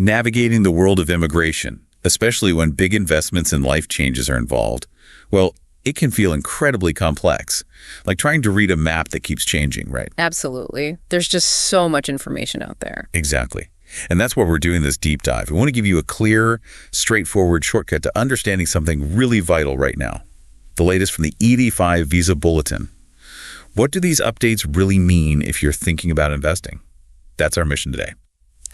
Navigating the world of immigration, especially when big investments and life changes are involved, well, it can feel incredibly complex, like trying to read a map that keeps changing, right? Absolutely. There's just so much information out there. Exactly. And that's why we're doing this deep dive. We want to give you a clear, straightforward shortcut to understanding something really vital right now. The latest from the EB5 Visa Bulletin. What do these updates really mean if you're thinking about investing? That's our mission today.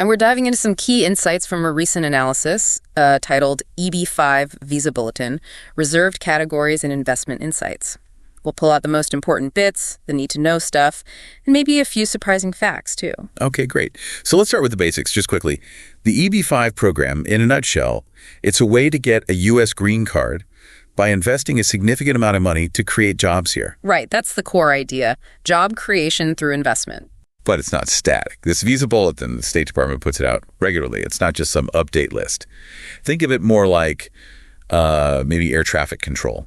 And we're diving into some key insights from a recent analysis titled EB5 Visa Bulletin, Reserved Categories and Investment Insights. We'll pull out the most important bits, the need-to-know stuff, and maybe a few surprising facts, too. Okay, great. So let's start with the basics, just quickly. The EB5 program, in a nutshell, it's a way to get a U.S. green card by investing a significant amount of money to create jobs here. Right, that's the core idea. Job creation through investment. But it's not static. This Visa Bulletin, the State Department puts it out regularly. It's not just some update list. Think of it more like maybe air traffic control.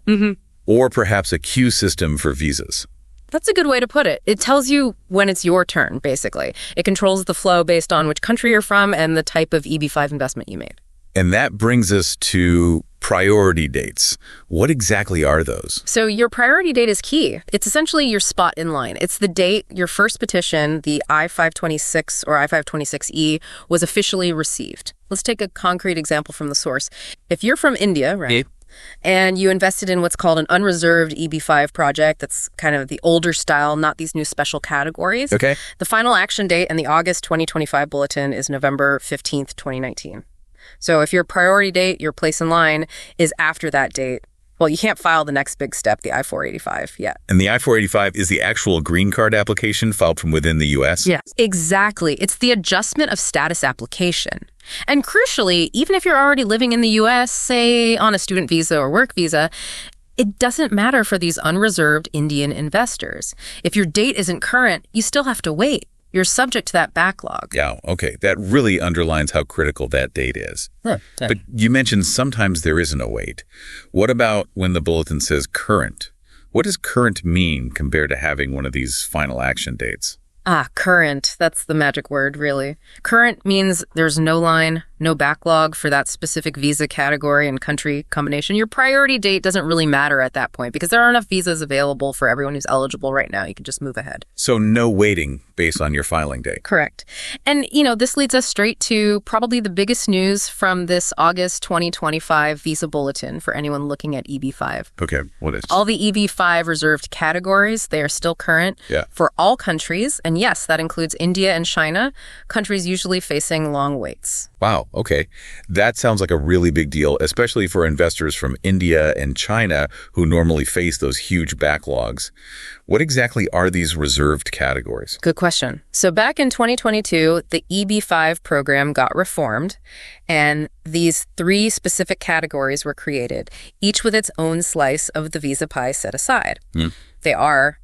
Or perhaps a queue system for visas. That's a good way to put it. It tells you when it's your turn, basically. It controls the flow based on which country you're from and the type of EB5 investment you made. And that brings us to priority dates. What exactly are those? So your priority date is key. It's essentially your spot in line. It's the date your first petition, the I-526 or I-526E, was officially received. Let's take a concrete example from the source. If you're from India, right? And you invested in what's called an unreserved EB5 project. That's kind of the older style, not these new special categories. Okay. The final action date in the August 2025 bulletin is November 15th, 2019. So if your priority date, your place in line, is after that date, well, you can't file the next big step, the I-485, yet. And the I-485 is the actual green card application filed from within the U.S.? Yes, exactly. It's the adjustment of status application. And crucially, even if you're already living in the U.S., say on a student visa or work visa, it doesn't matter for these unreserved Indian investors. If your date isn't current, you still have to wait. You're subject to that backlog. Yeah, okay. That really underlines how critical that date is. Right. But you mentioned sometimes there isn't a wait. What about when the bulletin says current? What does current mean compared to having one of these final action dates? Current. That's the magic word, really. Current means there's no line, no backlog for that specific visa category and country combination. Your priority date doesn't really matter at that point because there are enough visas available for everyone who's eligible right now. You can just move ahead. So no waiting based on your filing date. Correct. And, this leads us straight to probably the biggest news from this August 2025 Visa Bulletin for anyone looking at EB5. Okay, what is? All the EB5 reserved categories, they are still current for all countries. And yes, that includes India and China, countries usually facing long waits. Wow, okay. That sounds like a really big deal, especially for investors from India and China who normally face those huge backlogs. What exactly are these reserved categories? Good question. So back in 2022, the EB5 program got reformed, and these 3 specific categories were created, each with its own slice of the visa pie set aside. They are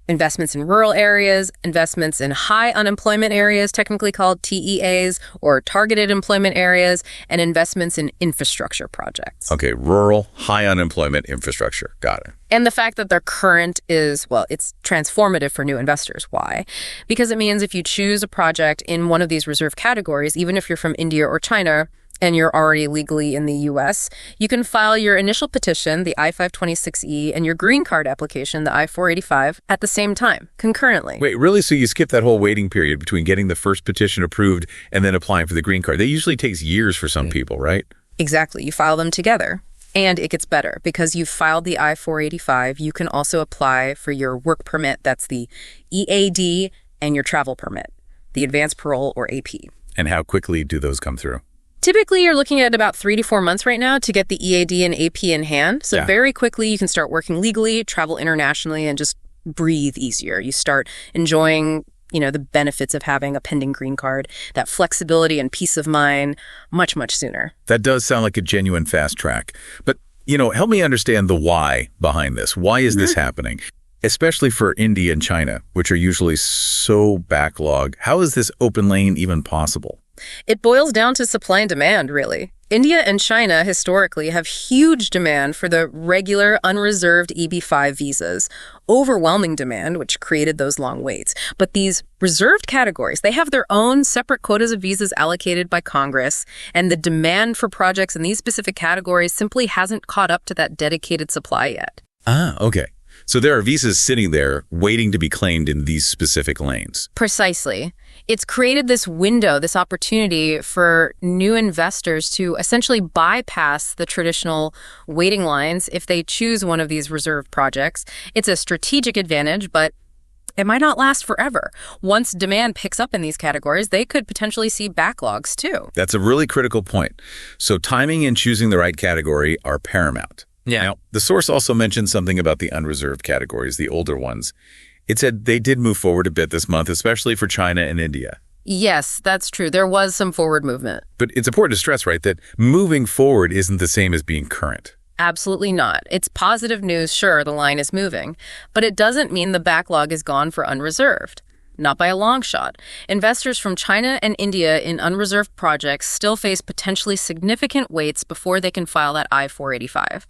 investments in rural areas, investments in high unemployment areas, technically called TEAs, or targeted employment areas, and investments in infrastructure projects. Okay, rural, high unemployment infrastructure. Got it. And the fact that they're current is, well, it's transformative for new investors. Why? Because it means if you choose a project in one of these reserve categories, even if you're from India or China, and you're already legally in the U.S., you can file your initial petition, the I-526E, and your green card application, the I-485, at the same time, concurrently. Wait, really? So you skip that whole waiting period between getting the first petition approved and then applying for the green card? That usually takes years for some people, right? Exactly. You file them together. And it gets better. Because you've filed the I-485, you can also apply for your work permit, that's the EAD, and your travel permit, the advanced parole or AP. And how quickly do those come through? Typically, you're looking at about 3 to 4 months right now to get the EAD and AP in hand. So very quickly, you can start working legally, travel internationally, and just breathe easier. You start enjoying, the benefits of having a pending green card, that flexibility and peace of mind much, much sooner. That does sound like a genuine fast track. But, help me understand the why behind this. Why is this happening? Especially for India and China, which are usually so backlogged. How is this open lane even possible? It boils down to supply and demand, really. India and China historically have huge demand for the regular, unreserved EB-5 visas, overwhelming demand, which created those long waits. But these reserved categories, they have their own separate quotas of visas allocated by Congress, and the demand for projects in these specific categories simply hasn't caught up to that dedicated supply yet. Ah, okay. So there are visas sitting there waiting to be claimed in these specific lanes. Precisely. It's created this window, this opportunity for new investors to essentially bypass the traditional waiting lines if they choose one of these reserved projects. It's a strategic advantage, but it might not last forever. Once demand picks up in these categories, they could potentially see backlogs too. That's a really critical point. So timing and choosing the right category are paramount. Yeah. Now, the source also mentioned something about the unreserved categories, the older ones. It said they did move forward a bit this month, especially for China and India. Yes, that's true. There was some forward movement. But it's important to stress, right, that moving forward isn't the same as being current. Absolutely not. It's positive news, sure, the line is moving, but it doesn't mean the backlog is gone for unreserved. Not by a long shot. Investors from China and India in unreserved projects still face potentially significant waits before they can file that I-485.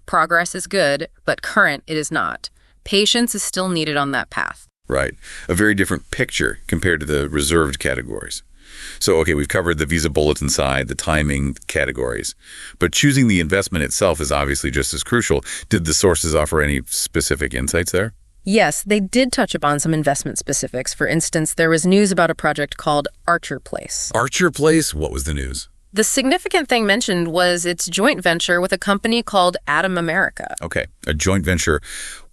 Progress is good, but current it is not. Patience is still needed on that path. Right. A very different picture compared to the reserved categories. So, okay, we've covered the visa bulletin side, the timing categories, but choosing the investment itself is obviously just as crucial. Did the sources offer any specific insights there? Yes, they did touch upon some investment specifics. For instance, there was news about a project called Archer Place. Archer Place? What was the news? The significant thing mentioned was its joint venture with a company called Atom America. Okay, a joint venture.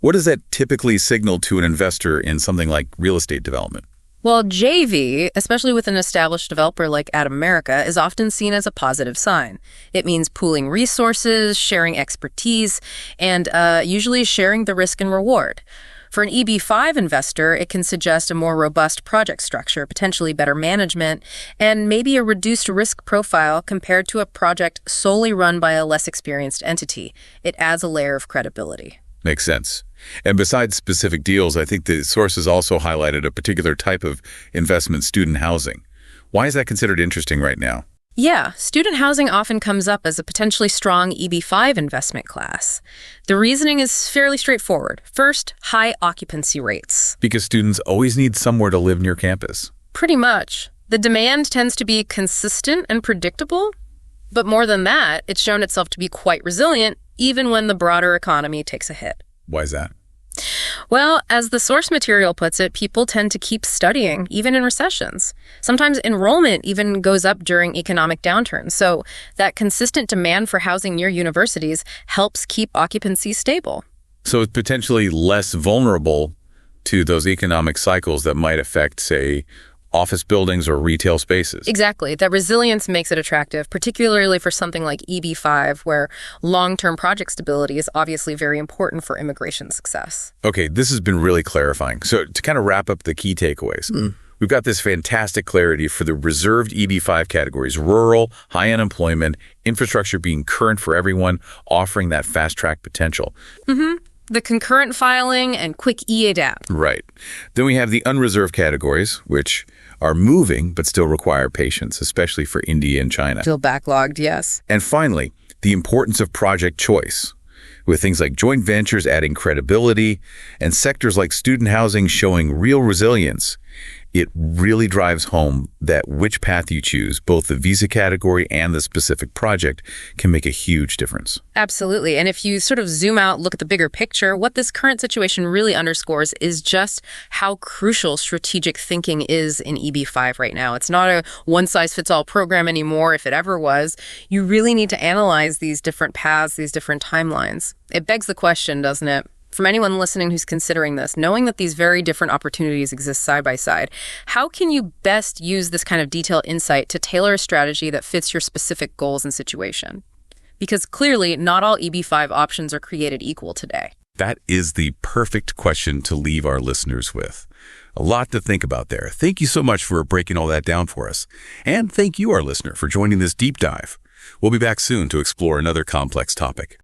What does that typically signal to an investor in something like real estate development? Well, JV, especially with an established developer like Atom America, is often seen as a positive sign. It means pooling resources, sharing expertise, and usually sharing the risk and reward. For an EB5 investor, it can suggest a more robust project structure, potentially better management, and maybe a reduced risk profile compared to a project solely run by a less experienced entity. It adds a layer of credibility. Makes sense. And besides specific deals, I think the sources also highlighted a particular type of investment, student housing. Why is that considered interesting right now? Yeah, student housing often comes up as a potentially strong EB5 investment class. The reasoning is fairly straightforward. First, high occupancy rates. Because students always need somewhere to live near campus. Pretty much. The demand tends to be consistent and predictable. But more than that, it's shown itself to be quite resilient, even when the broader economy takes a hit. Why is that? Well, as the source material puts it, people tend to keep studying, even in recessions. Sometimes enrollment even goes up during economic downturns. So that consistent demand for housing near universities helps keep occupancy stable. So it's potentially less vulnerable to those economic cycles that might affect, say, office buildings or retail spaces. Exactly. That resilience makes it attractive, particularly for something like EB5, where long-term project stability is obviously very important for immigration success. Okay, this has been really clarifying. So to kind of wrap up the key takeaways, we've got this fantastic clarity for the reserved EB5 categories: rural, high unemployment, infrastructure being current for everyone, offering that fast-track potential. The concurrent filing and quick e-adapt. Right. Then we have the unreserved categories, which are moving but still require patience, especially for India and China. Still backlogged, yes. And finally, the importance of project choice, with things like joint ventures adding credibility and sectors like student housing showing real resilience. It really drives home that which path you choose, both the visa category and the specific project, can make a huge difference. Absolutely. And if you sort of zoom out, look at the bigger picture, what this current situation really underscores is just how crucial strategic thinking is in EB5 right now. It's not a one-size-fits-all program anymore, if it ever was. You really need to analyze these different paths, these different timelines. It begs the question, doesn't it? From anyone listening who's considering this, knowing that these very different opportunities exist side by side, how can you best use this kind of detailed insight to tailor a strategy that fits your specific goals and situation? Because clearly, not all EB5 options are created equal today. That is the perfect question to leave our listeners with. A lot to think about there. Thank you so much for breaking all that down for us. And thank you, our listener, for joining this deep dive. We'll be back soon to explore another complex topic.